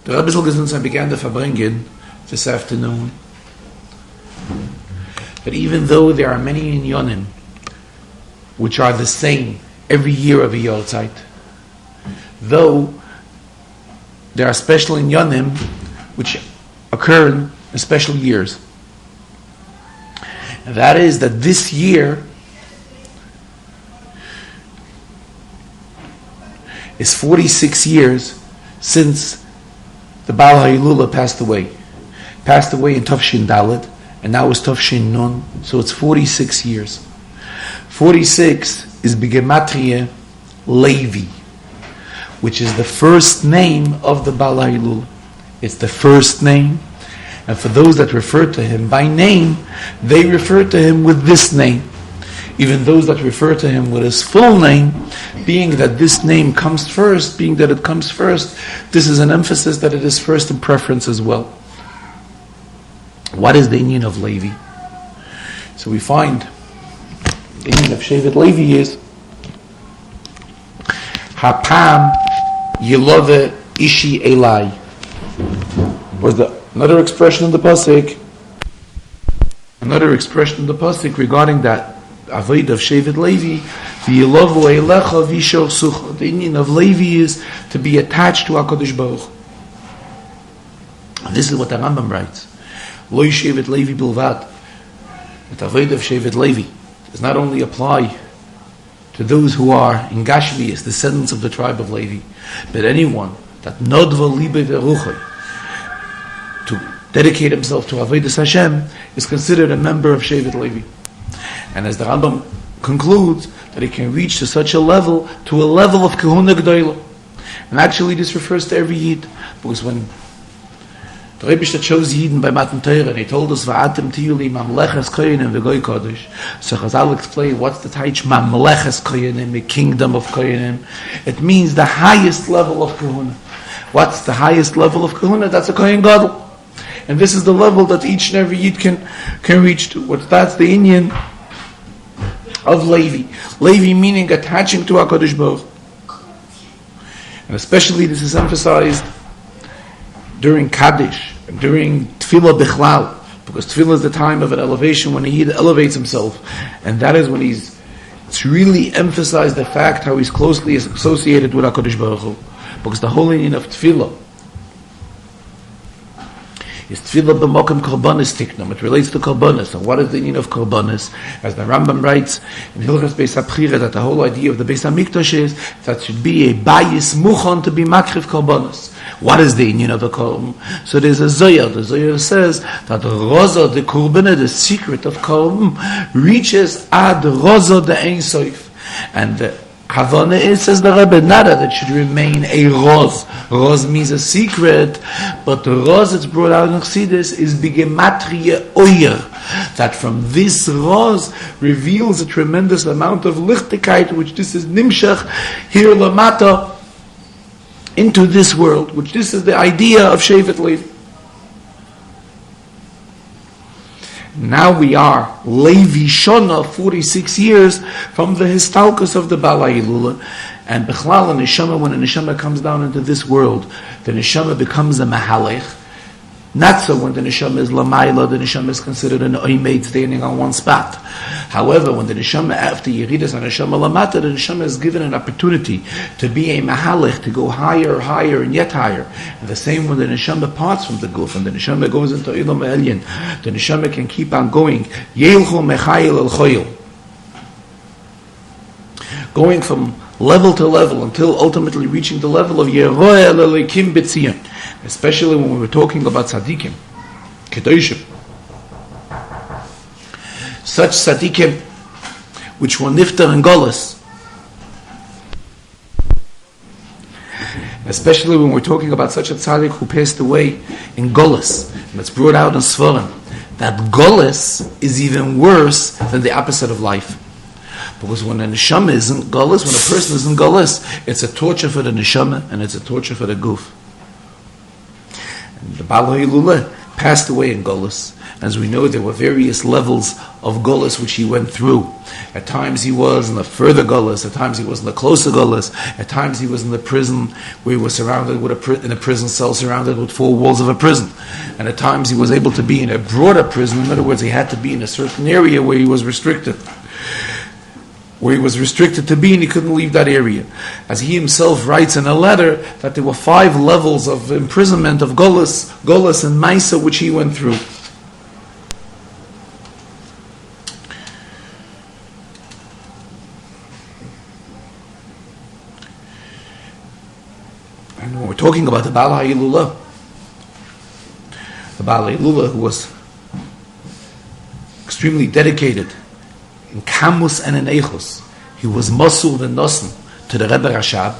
The Rebbe Zilgazunzai began the Farbrengen this afternoon that even though there are many inyonim which are the same every year of a Yortzeit, though there are special inyonim which occur in special years, and that is that this year is 46 years since the Baal HaYilula passed away in Tafshin Dalet, and now it's Tafshin Nun, so it's 46 years. 46 is B'Gematria Levi, which is the first name of the Baal HaYilula. It's the first name, and for those that refer to him by name, they refer to him with this name. Even those that refer to him with his full name, being that this name comes first, being that it comes first, this is an emphasis that it is first in preference as well. What is the inyan of Levi? So we find the inyan of Shevet Levi is Hapam Yilove Ishi Elai. Was another expression in the pasuk? Another expression in the pasuk regarding that Avoid of Shevet Levi, V'yilovu Eilecha V'yishor Sucha. The inyan of Levi is to be attached to HaKadosh Baruch Hu. This is what the Rambam writes. Lo Shevet Levi Bilvad. The Avoid of Shevet Levi does not only apply to those who are in Gashmias, descendants of the tribe of Levi, but anyone that Nodva Libe Veruchai, to dedicate himself to Avodas Hashem, is considered a member of Shevet Levi. And as the Rambam concludes, that he can reach to such a level, to a level of Kahuna G'dayla. And actually this refers to every Yid, because when the Rebbe chose Yidden by Matan Torah, and he told us, Va'atem tiyuli mamleches koyanim v'goy kodesh. So Chazal explained, what's the taich mamleches koyanim, the kingdom of koyanim? It means the highest level of Kahuna. What's the highest level of Kahuna? That's a Kohen Gadol. And this is the level that each and every Yid can reach to. That's the inyan of Levi. Levi meaning attaching to HaKadosh Baruch Hu. And especially this is emphasized during Kaddish, and during Tefillah Bichlal, because Tefillah is the time of an elevation when a Yid elevates himself, and that is when it's really emphasized the fact how he's closely associated with HaKadosh Baruch Hu. Because the whole inyan of Tefillah is Tefillah b'mokem korbanos tiknum. It relates to korbanos. And what is the meaning of korbanos? As the Rambam writes in Hilchos Beis HaBchira, that the whole idea of the Beis HaMikdash is that should be a bayis muchon to be makriv korbanos. What is the meaning of a korban? So there's a Zohar. The Zohar says that Roza, the korban, the secret of korban, reaches ad Roza the Ein Sof. And the Havana is, says the Rebbe, nada, that should remain a roz. Roz means a secret, but the roz that's brought out in Chassidus is B'Gematria Oyer. That from this roz reveals a tremendous amount of lichtigkeit, which this is nimshach here lamata into this world, which this is the idea of Shevet Levi. Now we are Levi Shona, 46 years from the Histalkus of the Baal HaYilula, and Bechlal and Neshama, when a Neshama comes down into this world, the Neshama becomes a Mahalech. Not so when the Neshama is Lamaila, the Neshama is considered an Oimed standing on one spot. However, when the Neshama, after Yeridas and Neshama Lamata, the Neshama is given an opportunity to be a Mahalech, to go higher, higher, and yet higher. And the same when the Neshama parts from the Guf, and the Neshama goes into Ilam Elyon, the Neshama can keep on going. Yeilchu Mechayil El Choyil. Going from level to level until ultimately reaching the level of Yeroeh Elikim B'Tzion. Especially when we were talking about tzaddikim, kedoshim, such tzaddikim which were niftar and golus. Especially when we're talking about such a tzaddik who passed away in golus, and it's brought out in Svarim, that golus is even worse than the opposite of life. Because when a neshama is in golus, when a person is in golus, it's a torture for the neshama and it's a torture for the guf. The Baal HaYilula passed away in Golus. As we know, there were various levels of Golus which he went through. At times he was in the further Golus, at times he was in the closer Golus, at times he was in the prison where he was surrounded with in a prison cell surrounded with 4 walls of a prison. And at times he was able to be in a broader prison. In other words, he had to be in a certain area where he was restricted. To be, and he couldn't leave that area. As he himself writes in a letter, that there were 5 levels of imprisonment of Golus and Maisa which he went through. And when we're talking about the Baal HaIlula, who was extremely dedicated in Kamus and in Eichus, he was Mosul and Nosen to the Rebbe Rashab,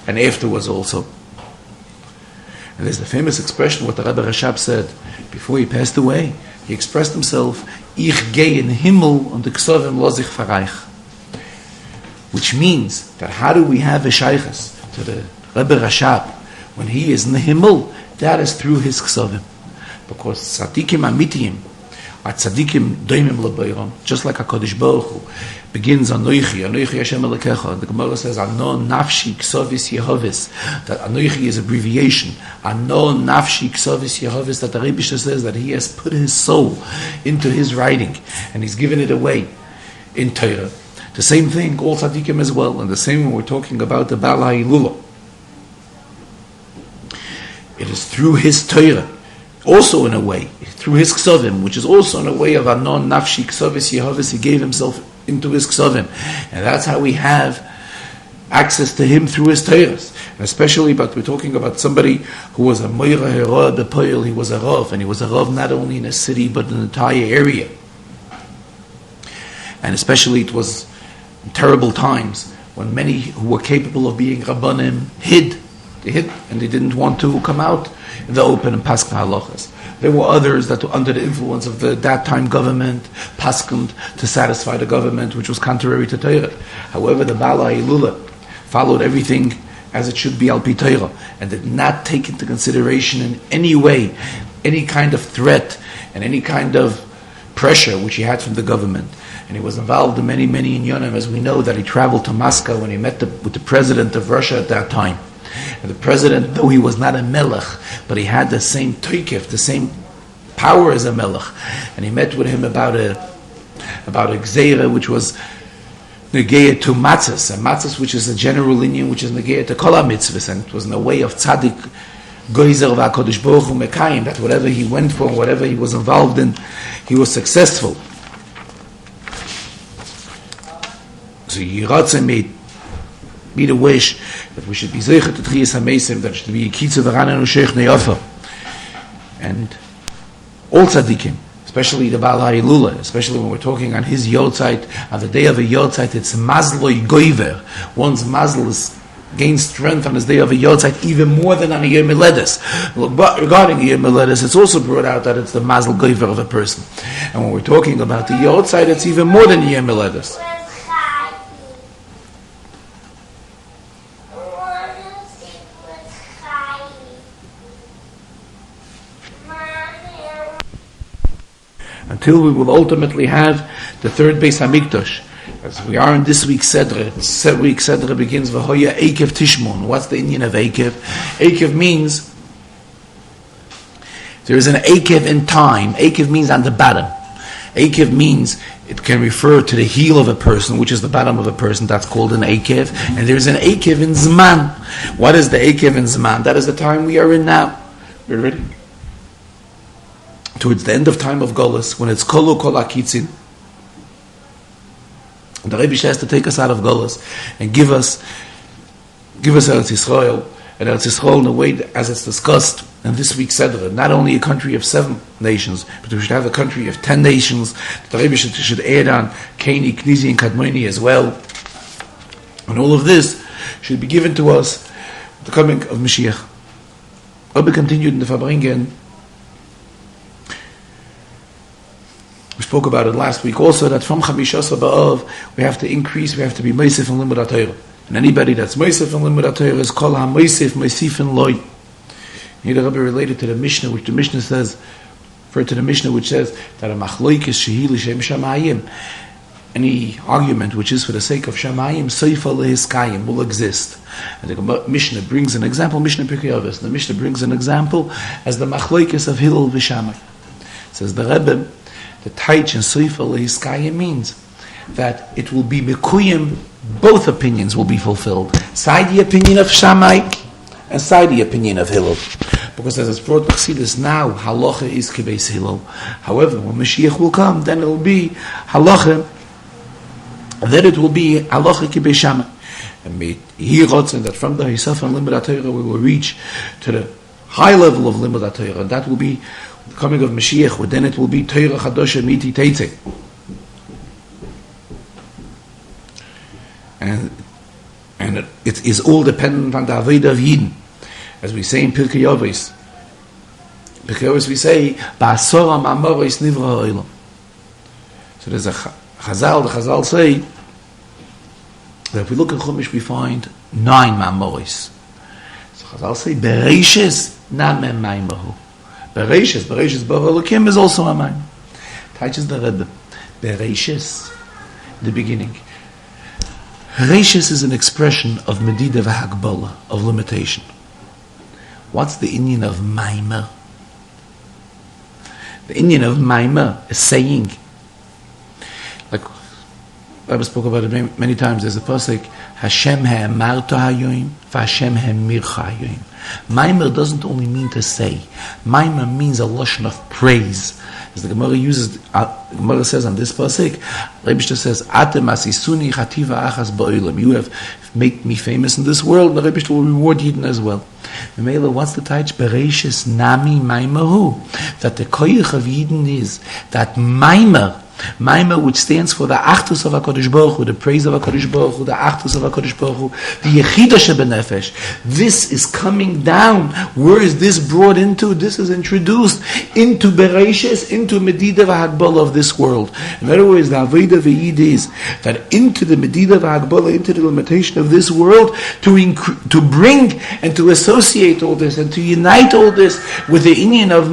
and afterwards also. And there's the famous expression what the Rebbe Rashab said before he passed away. He expressed himself, Ich gehe in Himmel und ich sovem lo sich verreich. Which means that how do we have a shaykhs to the Rebbe Rashab when he is in the Himmel? That is through his ksovim. Because tzadikim amitiyim are tzadikim doimim lebayram, just like HaKadosh Baruch Hu begins Anoichi Hashem Elokecha. The Gemara says Ano Nafshi Ksovis Yehovis. That Anoichi is abbreviation. Ano Nafshi Ksovis Yehovis. That the Rebbe says that he has put his soul into his writing and he's given it away in Torah. The same thing, all tzadikim as well, and the same when we're talking about the Baal HaIlula. It is through his Torah, also in a way, through his ksovim, which is also in a way of Anon Nafshi Ksovis Yehovis. He gave himself into his ksovim, and that's how we have access to him through his Torahs. And especially, but we're talking about somebody who was a Moira Hera Bepoil. He was a Rav, and he was a Rav not only in a city but in an entire area. And especially, it was in terrible times when many who were capable of being Rabbanim hid. They hid and they didn't want to come out in the open and pask halachas. There were others that were under the influence of that time government, pasked to satisfy the government, which was contrary to Torah. However, the Baal HaIlula followed everything as it should be al pi Torah and did not take into consideration in any way any kind of threat and any kind of pressure which he had from the government. And he was involved in many inyanim, as we know that he traveled to Moscow when he met with the president of Russia at that time. And the president, though he was not a melech, but he had the same Eikev, the same power as a melech. And he met with him about a gzeira, which was negea to matzahs, and matzahs, which is a general union, which is negea to kol mitzvahs, and it was in the way of tzaddik goizer v'HaKadosh Baruch Hu mekayim, that whatever he went for, whatever he was involved in, he was successful. So Yiratzeh made a wish that we should be zeicher to Tchiyas HaMeisim, that it should be Yikitze V'Ranan U'Sheich Ne'ofa. And all tzaddikim, especially the Baal HaIlula, especially when we're talking on his Yotzeit, on the day of a Yotzeit, it's Mazloi Goiver. One's Mazl is gains strength on his day of a Yotzeit even more than on a Yom Miledes. But regarding a Yom Miledes, it's also brought out that it's the Mazl Goiver of a person. And when we're talking about the Yotzeit, it's even more than a Yom Miledes. Until we will ultimately have the third Beis Hamikdash. As we are in this week's Sedra, week's Sedra begins V'hoya Eikev Tishmon. What's the Indian of Eikev? Eikev means there is an Eikev in time. Eikev means on the bottom. Eikev means it can refer to the heel of a person, which is the bottom of a person. That's called an Eikev. And there is an Eikev in Zman. What is the Eikev in Zman? That is the time we are in now. We're ready? Towards the end of time of Golus, when it's Kolu Kol Akitzin, the Rebbe has to take us out of Golus and give us Eretz Yisrael, and Eretz Yisrael in a way that, as it's discussed in this week's Sedra, not only a country of 7 nations, but we should have a country of 10 nations. The Rebbe should add on Keni, Knizi, and Kadmoni as well. And all of this should be given to us with the coming of Mashiach. Rebbe continued in the Farbrengen. We spoke about it last week also, that from Chamishas B'Av we have to increase, we have to be Meisif and Limud Torah. And anybody that's Meisif and Limud Torah is Kol HaMeisif Meisif and Loi. Here the Rebbe related to the Mishnah, which the Mishnah says, referred to the Mishnah, which says that a machloikis shehi l'shem shamayim, any argument which is for the sake of shamayim, soifa lehiskayim, will exist. And the Mishnah brings an example, Mishnah Pirkei Avos. The Mishnah brings an example as the machloikis of Hillel v'Shammai. Says the Rebbe, the taich and soifa lehiskayim means that it will be mekuyim, both opinions will be fulfilled. Side the opinion of Shammai and side the opinion of Hillel. Because as it's brought to see this now, halacha is kibeis Hillel. However, when Mashiach will come, then it will be halacha, then it will be halacha kibeis Shammai. And he wrote that from the Hisaf and Limud HaTorah we will reach to the high level of Limud HaTorah, and that will be the coming of Mashiach, where then it will be Torah Chadosha Miti Teitzeh. And it is all dependent on the Avodah of Yidden. As we say in Pirkei Avos. Pirkei Avos we say, Ba'asora ma'amoros nivra ha'olam. So there's a Chazal, the Chazal say, that if we look in Chumash we find 9 ma'amoros. So Chazal say, Bereishis namem maimahu. Bereishis Bara Elokim is also a maim. Teaches the Rebbe. Bereishis, the beginning. Reishis is an expression of medida v'hagbala, of limitation. What's the Indian of Maimah? The Indian of Maimah is saying, like I spoke about it many times, there's a pasuk, Hashem ha'emarta hayoim, v'Hashem ha'emircha hayoim. Maimah doesn't only mean to say. Maimah means a lashon of praise. As the Gemara uses, Gemara says on this pasuk, Rebbe says, "Atem asisuni chativa achas ba'olam." You have made me famous in this world, and the Rebbe will reward Yidden as well. Memela, what's the taich? Bereishis nami maimahu. That the koyach of Yidden is that Maimah, which stands for the Achdus of HaKadosh Baruch Hu, the praise of HaKadosh Baruch Hu, the Achdus of HaKadosh Baruch Hu, the Yechida Shebenefesh. This is coming down. Where is this brought into? This is introduced into Bereishis, into Medida v'Hagbala of this world. In other words, the Avodah v'Yid is that into the Medida v'Hagbala, into the limitation of this world, to bring and to associate all this and to unite all this with the Indian of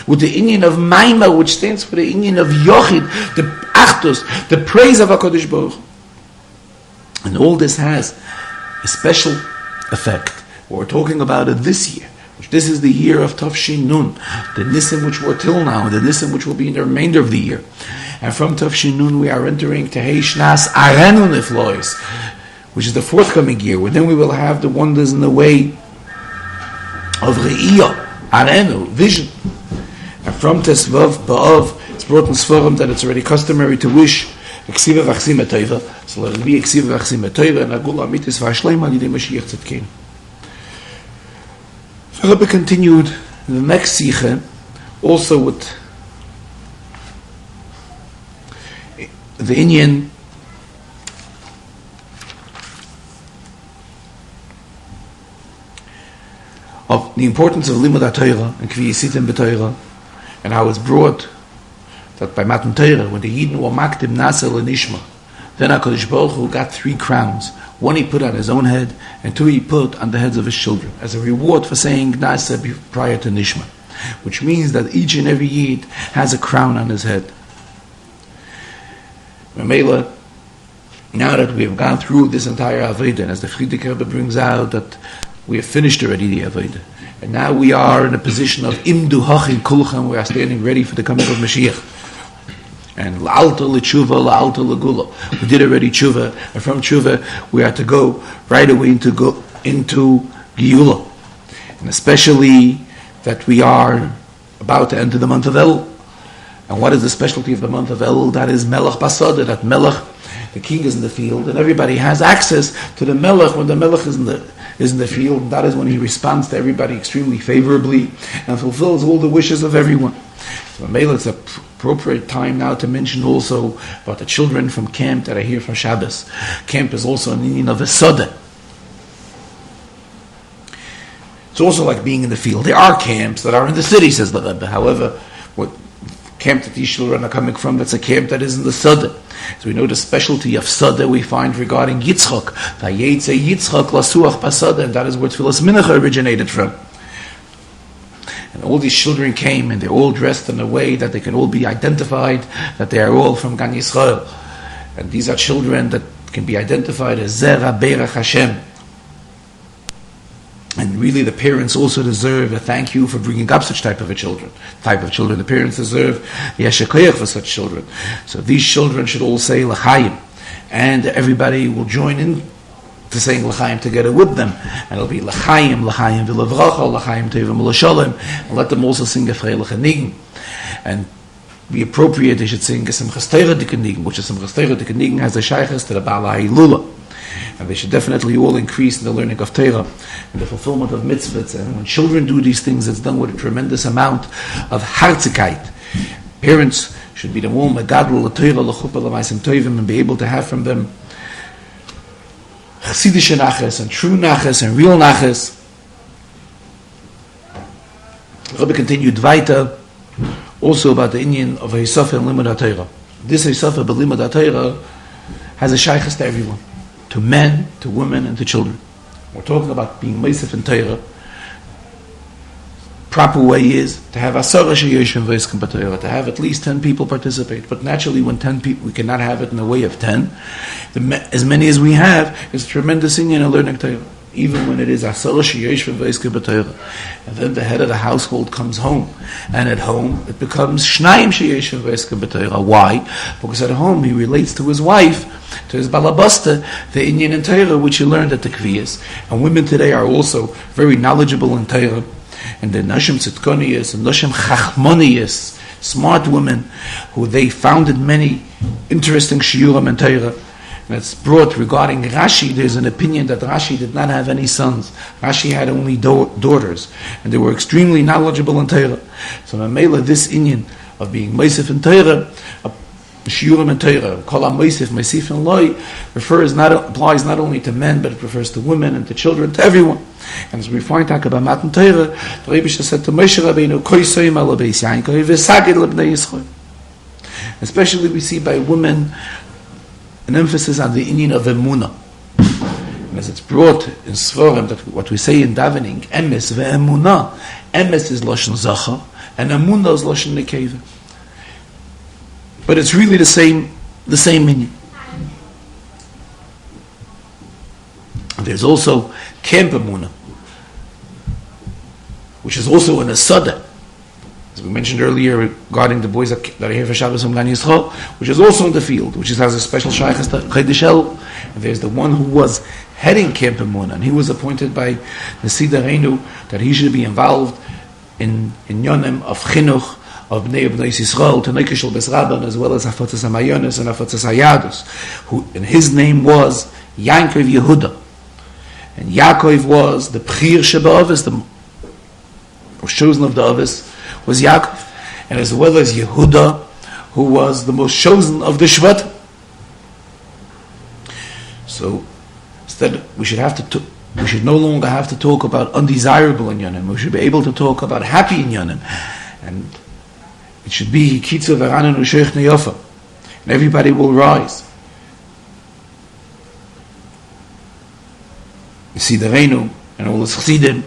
Maimah, which stands for the Indian of Yochid, the Achdus, the praise of HaKadosh Baruch Hu. And all this has a special effect. We're talking about it this year, which this is the year of Tafshin Nun, the Nisim which we're till now, and the Nisim which will be in the remainder of the year. And from Tafshin Nun we are entering Tehei Shnas Arenu Niflois, which is the forthcoming year, where then we will have the wonders in the way of Re'iyah, Arenu, vision. And from Tesvav Ba'av, it's brought in Sforim that it's already customary to wish Eksiva v'achsim etayva. So let it be Eksiva v'achsim etayva, and Agula Amitis v'ashleim al yidei Mashiach Tzedkein. So Rebbe continued in the next Sicha, also with the Inyan of the importance of Limud HaTorah and Kvi Yisitim b'Torah, and how it's brought that by Matan Torah, when the Yidden were Makdim Nasel and Ishma, then HaKadosh Baruch Hu got 3 crowns. 1 he put on his own head, and 2 he put on the heads of his children, as a reward for saying Nasa prior to Nishma, which means that each and every Yid has a crown on his head. Mamela, now that we have gone through this entire Avodah, and as the Friedrich Rebbe brings out that we have finished already the Avodah, and now we are in a position of Imdu Hachin Kulchan, we are standing ready for the coming of Mashiach. And La'alta L'Tshuva, La'alta L'Gula. We did already Tshuva, and from Tshuva we are to go right away into Giyula. And especially that we are about to enter the month of Elul. And what is the specialty of the month of Elul? That is Melech Basada, that Melech, the king, is in the field, and everybody has access to the Melech when the Melech is in the field. And that is when he responds to everybody extremely favorably and fulfills all the wishes of everyone. So it's an appropriate time now to mention also about the children from camp that are here for Shabbos. Camp is also an Indian of a Soda. It's also like being in the field. There are camps that are in the city, says the Rebbe. However, what camp that these children are coming from, that's a camp that is in the Soda. So we know the specialty of Soda we find regarding Yitzchak. Vayetze Yitzchak lasuach basada, and that is where Tfilas Mincha originated from. And all these children came, and they're all dressed in a way that they can all be identified, that they are all from Gan Yisrael. And these are children that can be identified as Zera Berach Hashem. And really the parents also deserve a thank you for bringing up such type of children. The parents deserve Yesher Koach for such children. So these children should all say L'chaim. And everybody will join in to saying L'chaim together with them. And it'll be L'chaim, L'chaim V'Levracha, L'chaim Tevim L'Shalom. And let them also sing a Freilich Nigen. And be appropriate, they should sing a Simchas Torah Dikenigen, which is Simchas Torah Dikenigen has a Shaychus to the Baal HaHilula. And they should definitely all increase in the learning of Torah and the fulfillment of mitzvahs. And when children do these things, it's done with a tremendous amount of herzigkeit. Parents should be the one megadol l'Torah l'chuppah l'maisim tovim and be able to have from them chassidish nachas and true nachas and real nachas. The Rebbe continued weiter also about the inyan of Heisafa and Limud HaTorah. This Heisafa b'Limud HaTorah has a shaychus to everyone. To men, to women, and to children. We're talking about being meisef in Torah. Proper way is to have asara sheyoshim v'eskim b'Torah, to have at least 10 people participate. But naturally, when 10 people, we cannot have it in the way of 10. As many as we have is tremendous inyan in learning Torah. Even when it is asara sheyoshim v'eskim b'Torah, and then the head of the household comes home, and at home it becomes shnayim sheyoshim v'eskim b'Torah. Why? Because at home he relates to his wife, to his balabasta, the inyan in Torah, which he learned at the Kviyas. And women today are also very knowledgeable in Torah. And the Nashim Tzidkoniyas and Nashim Chachmoniyas, smart women, who they founded many interesting shiurim in Torah. And it's brought regarding Rashi, there's an opinion that Rashi did not have any sons. Rashi had only daughters. And they were extremely knowledgeable in Torah. So Mamela, this inyan of being Meisef in Torah, Shiurim and Torah, Kol HaMeisif, Meisif and Loi, applies not only to men, but it refers to women and to children, to everyone. And as we find about Matan Torah, the Rebbe said to Moshe Rabbeinu, Koisoim ala beis Yaakov v'sagid lebnei Yisrael. Especially we see by women an emphasis on the inyan of emunah. And as it's brought in Sforim, that what we say in davening, emes ve'emunah, emes is lashon zachar, and emunah is lashon nekeva. But it's really the same meaning. There's also Camp Emunah, which is also an Asada, as we mentioned earlier regarding the boys that are here for Shabbos from Gan Yisrael, which is also in the field, which has a special shaychus to Chedesh El. And there's the one who was heading Camp Emunah, and he was appointed by the Sidareinu that he should be involved in Yonim of Chinuch, of Bnei Yisrael, to Nekeshel Besraban, as well as Hafatzas HaMayonis and Hafatzas HaYadus, and his name was Yankov Yehuda. And Yaakov was the Pchir Shebavis, the most chosen of the Avis, was Yaakov. And as well as Yehuda, who was the most chosen of the Shvat. So, instead, we should no longer have to talk about undesirable inyanim. We should be able to talk about happy inyanim. And it should be Kitzu V'Ranan U'Sheich Neyofa. And everybody will rise. You see the Reinu and all the Chassidim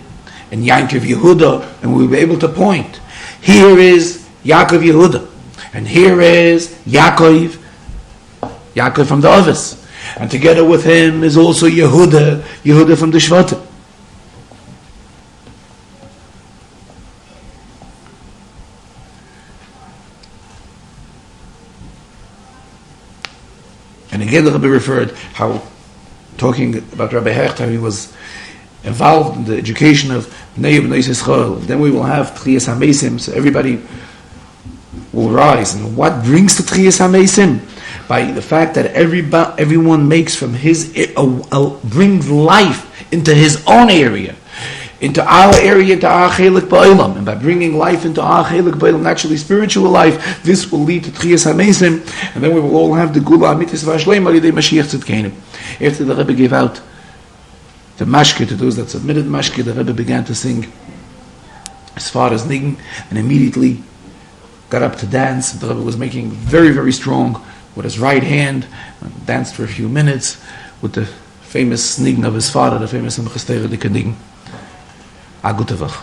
and Yankov Yehuda, and we'll be able to point. Here is Yaakov Yehuda, and here is Yaakov from the Ovis, and together with him is also Yehuda from the Shvatim. And again, the Rebbe referred how, talking about Rabbi Hecht, how he was involved in the education of Bnei Yisrael. Then we will have Tchiyas HaMeisim, so everybody will rise. And what brings to Tchiyas HaMeisim? By the fact that everyone makes from his, brings life into his own area, into our area, into our chelik ba'olam. And by bringing life into our chelik ba'olam, naturally spiritual life, this will lead to Tchiyas HaMeisim, and then we will all have the Gula Amitis V'Ashleim Alidei Mashiach Tzidkeinu. After the Rebbe gave out the mashke to those that submitted mashke, the Rebbe began to sing as far as Nigen, and immediately got up to dance. The Rebbe was making very, very strong with his right hand, and danced for a few minutes with the famous Nigen of his father, the famous Simchas Torah Nigen. A gute Woche.